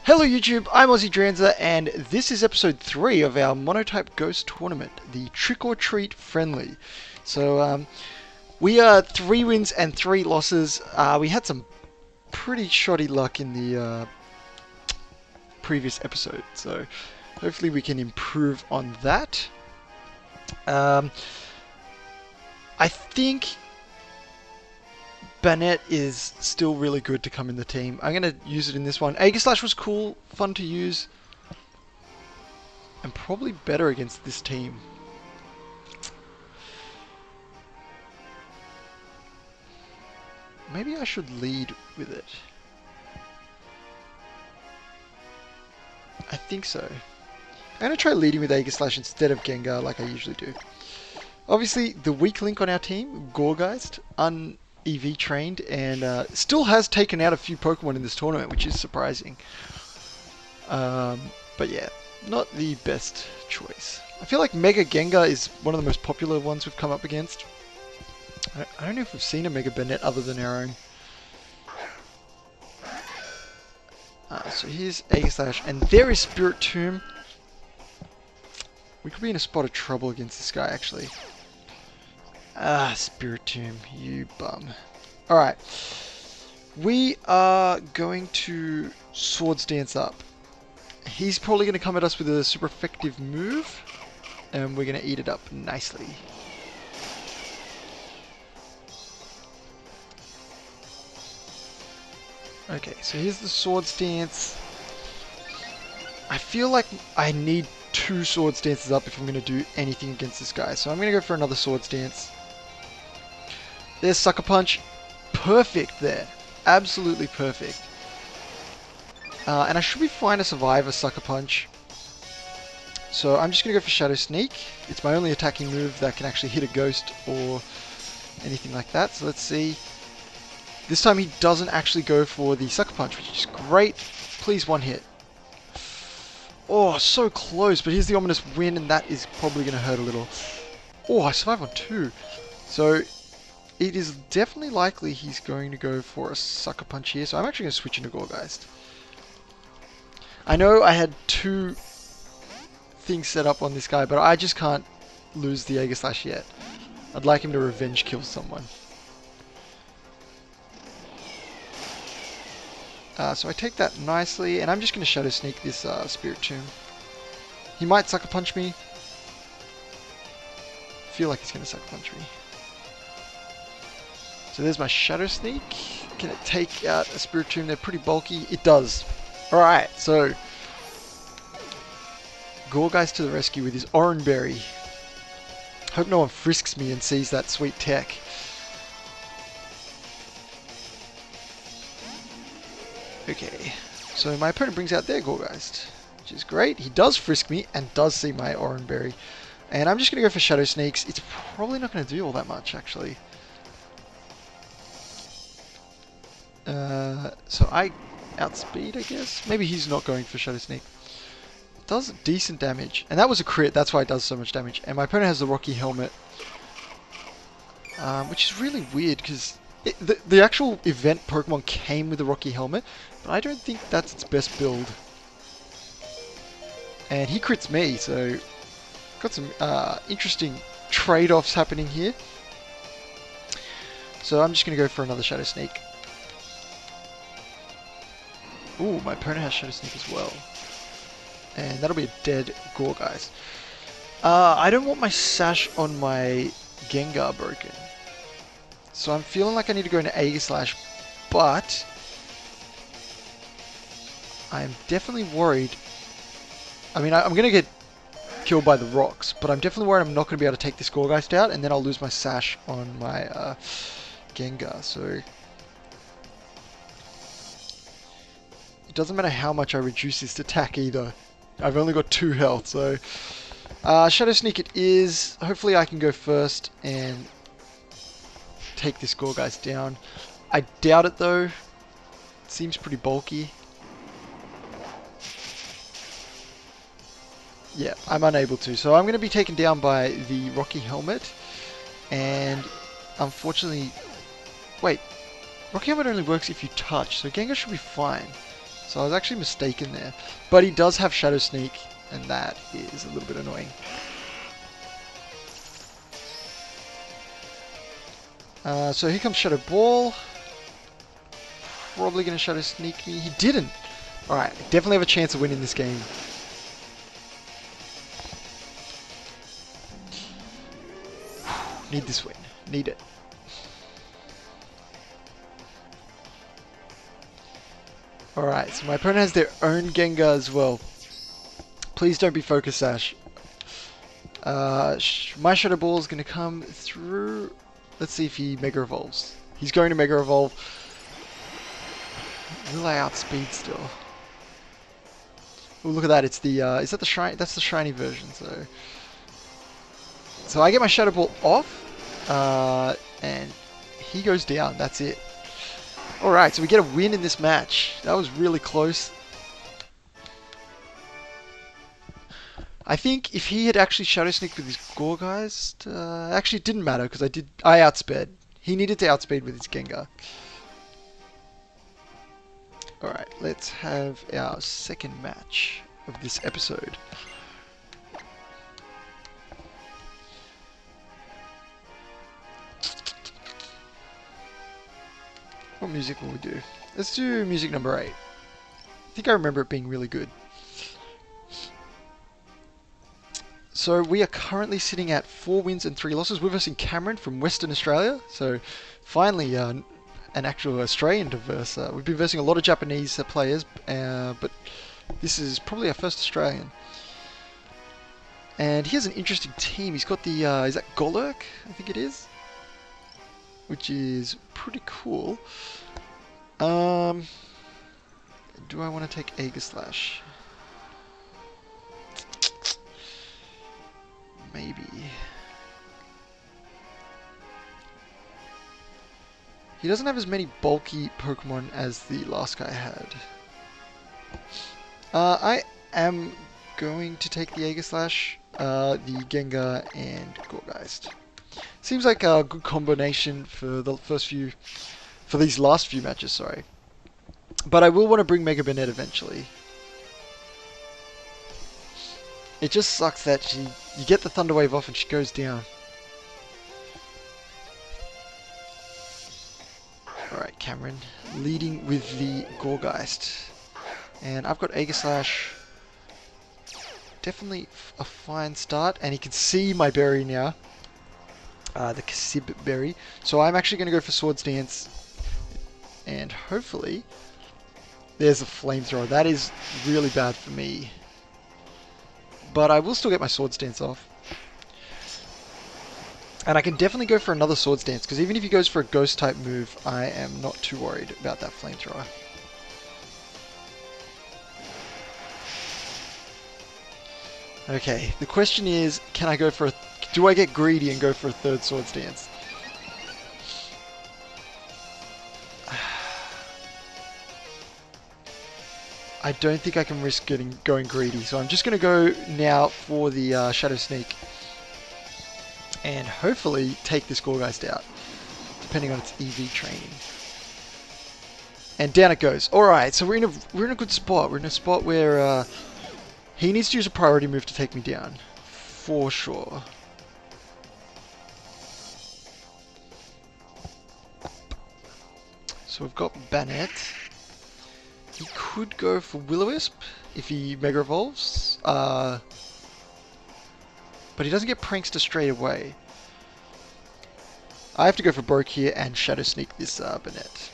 Hello YouTube, I'm Aussie Dranza, and this is episode 3 of our Monotype Ghost Tournament, the Trick or Treat Friendly. So, we are 3 wins and 3 losses. We had some pretty shoddy luck in the previous episode, so hopefully we can improve on that. I think Banette is still really good to come in the team. I'm going to use it in this one. Aegislash was cool, fun to use, and probably better against this team. Maybe I should lead with it. I think so. I'm going to try leading with Aegislash instead of Gengar like I usually do. Obviously, the weak link on our team, Gourgeist, EV trained, and still has taken out a few Pokemon in this tournament, which is surprising. But yeah, not the best choice. I feel like Mega Gengar is one of the most popular ones we've come up against. I don't know if we've seen a Mega Banette other than our own. So here's Aegislash, and there is Spirit Tomb. We could be in a spot of trouble against this guy, actually. Spirit Tomb, you bum. Alright. We are going to Swords Dance up. He's probably going to come at us with a super effective move, and we're going to eat it up nicely. Okay, so here's the Swords Dance. I feel like I need 2 Swords Dances up if I'm going to do anything against this guy, so I'm going to go for another Swords Dance. There's Sucker Punch. Perfect there. Absolutely perfect. And I should be fine to survive a Sucker Punch. So I'm just going to go for Shadow Sneak. It's my only attacking move that can actually hit a ghost or anything like that. So let's see. This time he doesn't actually go for the Sucker Punch, which is great. Please one hit. Oh, so close, but here's the ominous win, and that is probably going to hurt a little. Oh, I survived on 2. So it is definitely likely he's going to go for a Sucker Punch here, so I'm actually going to switch into Gourgeist. I know I had 2 things set up on this guy, but I just can't lose the Aegislash yet. I'd like him to revenge kill someone. So I take that nicely, and I'm just going to Shadow Sneak this Spirit Tomb. He might Sucker Punch me. I feel like he's going to Sucker Punch me. So there's my Shadow Sneak. Can it take out a Spirit Tomb? They're pretty bulky. It does. Alright, so Gourgeist to the rescue with his Orange Berry. Hope no one frisks me and sees that sweet tech. Okay, so my opponent brings out their Gourgeist, which is great. He does frisk me and does see my Orange Berry. And I'm just going to go for Shadow Sneaks. It's probably not going to do all that much, actually. So I outspeed, I guess. Maybe he's not going for Shadow Sneak. It does decent damage. And that was a crit, that's why it does so much damage. And my opponent has the Rocky Helmet. Which is really weird, because the actual event Pokemon came with the Rocky Helmet, but I don't think that's its best build. And he crits me, so got some interesting trade-offs happening here. So I'm just going to go for another Shadow Sneak. Ooh, my opponent has Shadow Sneak as well. And that'll be a dead Gourgeist. I don't want my sash on my Gengar broken. So I'm feeling like I need to go into Aegislash, but I'm definitely worried. I mean, I'm going to get killed by the rocks, but I'm definitely worried I'm not going to be able to take this Gourgeist out, and then I'll lose my sash on my Gengar, so it doesn't matter how much I reduce this attack either. I've only got 2 health, so Shadow Sneak it is. Hopefully I can go first and take this Gourgeist down. I doubt it though. It seems pretty bulky. Yeah, I'm unable to. So I'm going to be taken down by the Rocky Helmet. And unfortunately... Wait. Rocky Helmet only works if you touch, so Gengar should be fine. So I was actually mistaken there. But he does have Shadow Sneak, and that is a little bit annoying. So here comes Shadow Ball. Probably going to Shadow Sneak me. He didn't. Alright, definitely have a chance of winning this game. Need this win. Need it. Alright, so my opponent has their own Gengar as well. Please don't be Focus Sash. My Shadow Ball is going to come through. Let's see if he Mega Evolves. He's going to Mega Evolve. Will I outspeed still? Oh, look at that! It's the is that the shiny? That's the shiny version. So I get my Shadow Ball off, and he goes down. That's it. All right, so we get a win in this match. That was really close. I think if he had actually Shadow Sneaked with his Gorgeist, actually it didn't matter because I outsped. He needed to outspeed with his Gengar. Alright, let's have our second match of this episode. What music will we do? Let's do music number 8. I think I remember it being really good. So we are currently sitting at 4 wins and 3 losses. We're versing Cameron from Western Australia. So finally an actual Australian to verse. We've been versing a lot of Japanese players, but this is probably our first Australian. And he has an interesting team. He's got the, is that Golurk? I think it is. Which is pretty cool. Do I want to take Aegislash? Maybe. He doesn't have as many bulky Pokemon as the last guy had. I am going to take the Aegislash, the Gengar, and Gorgeist. Seems like a good combination for the for these last few matches, sorry. But I will want to bring Mega Banette eventually. It just sucks that you get the Thunder Wave off and she goes down. Alright, Cameron, leading with the Gorgeist. And I've got Aegislash. Definitely a fine start, and he can see my berry now. The Kasib berry. So I'm actually going to go for Swords Dance. And hopefully, there's a Flamethrower. That is really bad for me. But I will still get my Swords Dance off. And I can definitely go for another Swords Dance, because even if he goes for a Ghost type move, I am not too worried about that Flamethrower. Okay, the question is, can I go for do I get greedy and go for a third Swords Dance? I don't think I can risk going greedy, so I'm just going to go now for the Shadow Sneak. And hopefully take this Gorgeist out, depending on its EV training. And down it goes. Alright, so we're in a good spot. We're in a spot where he needs to use a priority move to take me down. For sure. So we've got Banette. He could go for Will-O-Wisp if he Mega Evolves. But he doesn't get Prankster straight away. I have to go for Broke here and Shadow Sneak this Banette.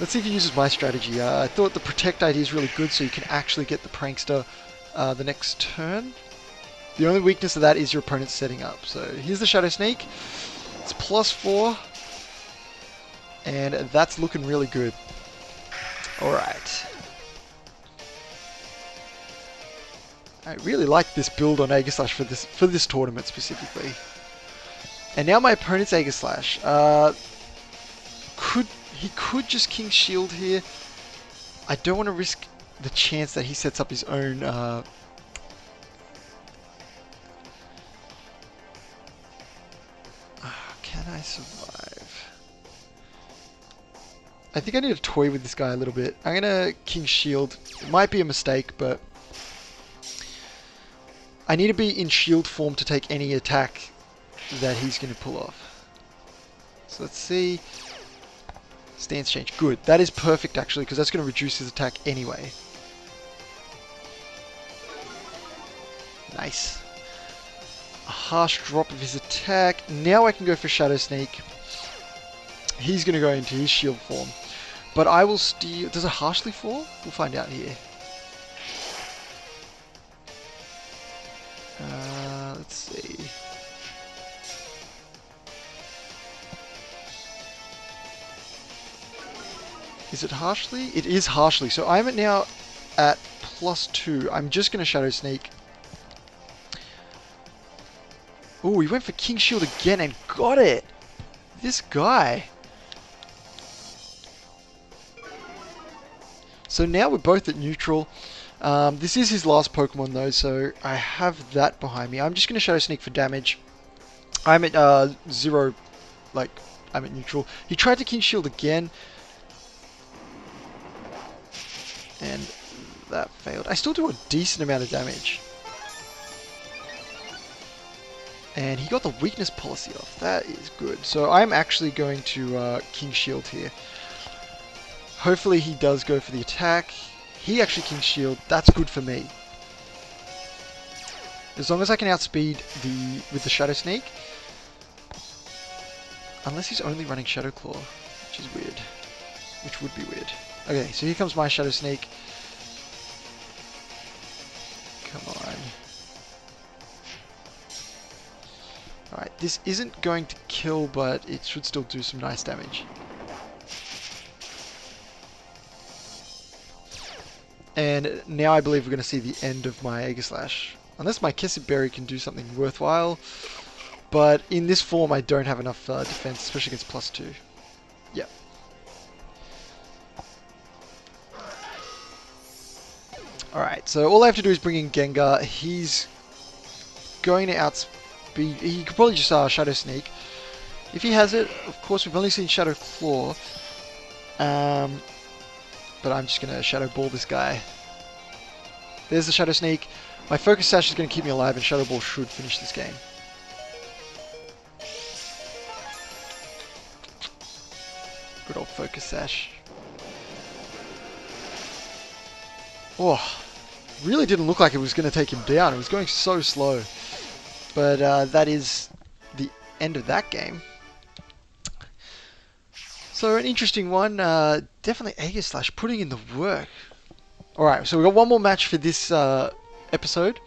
Let's see if he uses my strategy. I thought the Protect idea is really good, so you can actually get the Prankster the next turn. The only weakness of that is your opponent's setting up. So here's the Shadow Sneak. It's +4. And that's looking really good. Alright. I really like this build on Aegislash for this tournament specifically. And now my opponent's Aegislash. He could just King Shield here. I don't want to risk the chance that he sets up his own can I survive? I think I need to toy with this guy a little bit. I'm gonna King Shield. It might be a mistake, but I need to be in shield form to take any attack that he's gonna pull off. So let's see. Stance change. Good. That is perfect actually, because that's gonna reduce his attack anyway. Nice. A harsh drop of his attack. Now I can go for Shadow Sneak. He's going to go into his shield form. But I will steal... Does it harshly fall? We'll find out here. Let's see. Is it harshly? It is harshly. So I'm now at +2. I'm just going to Shadow Sneak. Oh, he went for King Shield again and got it! This guy. So now we're both at neutral. This is his last Pokemon though, so I have that behind me. I'm just going to Shadow Sneak for damage. I'm at 0, like, I'm at neutral. He tried to King Shield again. And that failed. I still do a decent amount of damage. And he got the weakness policy off. That is good. So I'm actually going to King Shield here. Hopefully he does go for the attack. He actually King Shield. That's good for me. As long as I can outspeed with the Shadow Sneak. Unless he's only running Shadow Claw, which is weird. Which would be weird. Okay, so here comes my Shadow Sneak. Come on. Alright, this isn't going to kill, but it should still do some nice damage. And now I believe we're going to see the end of my Aegislash. Unless my Kessid Berry can do something worthwhile. But in this form I don't have enough defense, especially against +2. Yep. Alright, so all I have to do is bring in Gengar. He's going to outspeed... He could probably just Shadow Sneak. If he has it, of course, we've only seen Shadow Claw. But I'm just going to Shadow Ball this guy. There's the Shadow Sneak. My Focus Sash is going to keep me alive, and Shadow Ball should finish this game. Good old Focus Sash. Oh, really didn't look like it was going to take him down. It was going so slow. But that is the end of that game. So an interesting one. Definitely Aegislash putting in the work. Alright, so we've got one more match for this episode.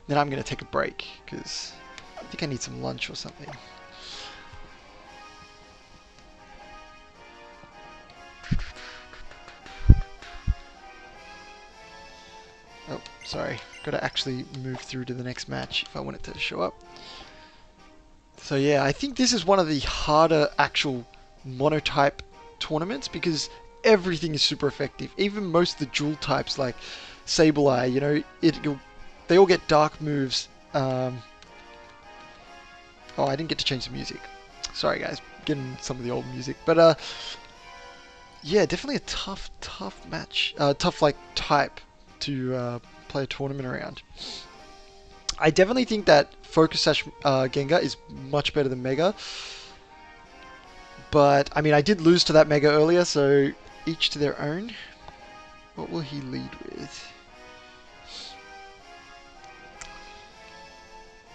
Then I'm going to take a break, because I think I need some lunch or something. Oh, sorry. Got to actually move through to the next match if I want it to show up. So yeah, I think this is one of the harder actual monotype tournaments, because everything is super effective. Even most of the dual types like Sableye, you know, they all get dark moves. Oh, I didn't get to change the music. Sorry guys, getting some of the old music. But yeah, definitely a tough match. Tough like type to play a tournament around. I definitely think that Focus Sash Gengar is much better than Mega. But, I mean, I did lose to that Mega earlier, so each to their own. What will he lead with?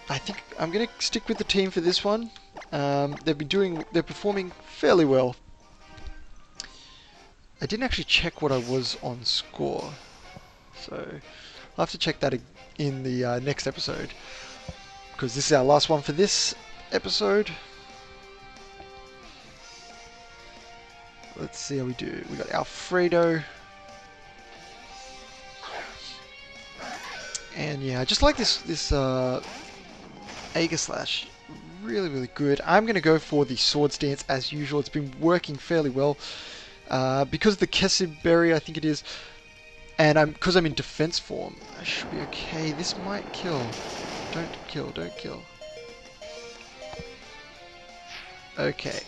I think I'm going to stick with the team for this one. They're performing fairly well. I didn't actually check what I was on score. So, I'll have to check that in the next episode. Because this is our last one for this episode. Let's see how we do. We got Alfredo. And yeah, I just like this Aegislash. Really, really good. I'm going to go for the Swords Dance as usual. It's been working fairly well. Because of the Kessid Berry, I think it is. And because I'm in defense form, I should be okay. This might kill. Don't kill, don't kill. Okay.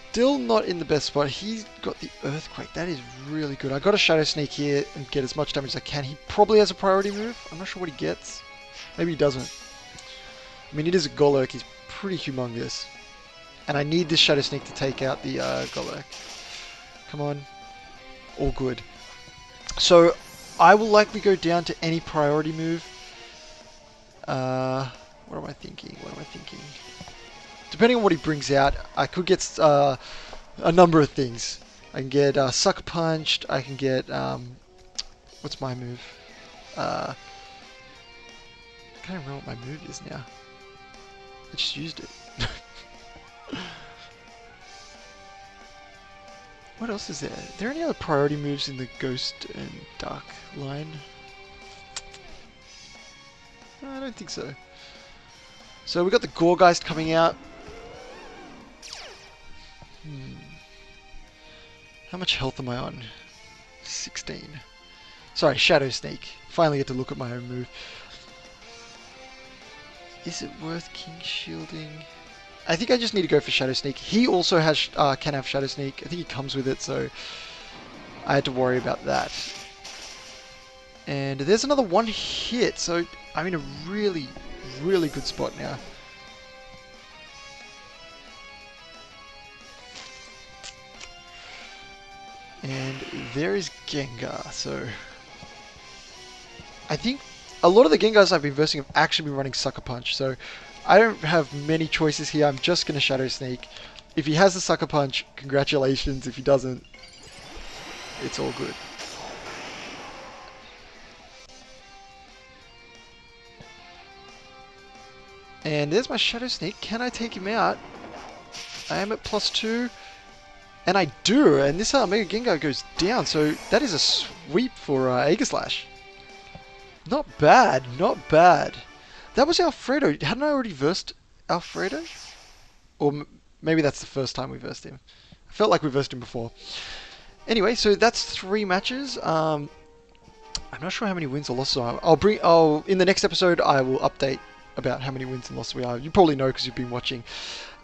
still not in the best spot. He's got the Earthquake. That is really good. I got a Shadow Sneak here and get as much damage as I can. He probably has a priority move. I'm not sure what he gets. Maybe he doesn't. I mean, it is a Golurk. He's pretty humongous. And I need this Shadow Sneak to take out the Golurk. Come on. All good. So, I will likely go down to any priority move. What am I thinking? Depending on what he brings out, I could get a number of things. I can get Sucker Punched. I can get... what's my move? I can't remember what my move is now. I just used it. What else is there? Are there any other priority moves in the Ghost and Dark line? No, I don't think so. So we got the Gourgeist coming out. How much health am I on? 16. Sorry, Shadow Sneak. Finally get to look at my own move. Is it worth King Shielding? I think I just need to go for Shadow Sneak. He also has can have Shadow Sneak. I think he comes with it, so I had to worry about that. And there's another one hit, so I'm in a really, really good spot now. And there is Gengar, so I think a lot of the Gengars I've been versing have actually been running Sucker Punch, so I don't have many choices here. I'm just going to Shadow Sneak. If he has the Sucker Punch, congratulations. If he doesn't, it's all good. And there's my Shadow Sneak. Can I take him out? I am at +2. And I do. And this Mega Gengar goes down. So that is a sweep for Aegislash. Not bad. Not bad. That was Alfredo. Hadn't I already versed Alfredo? Or maybe that's the first time we versed him. I felt like we versed him before. Anyway, so that's 3 matches. I'm not sure how many wins or losses are. In the next episode, I will update about how many wins and losses we are. You probably know because you've been watching.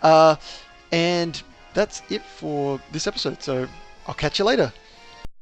And that's it for this episode. So I'll catch you later.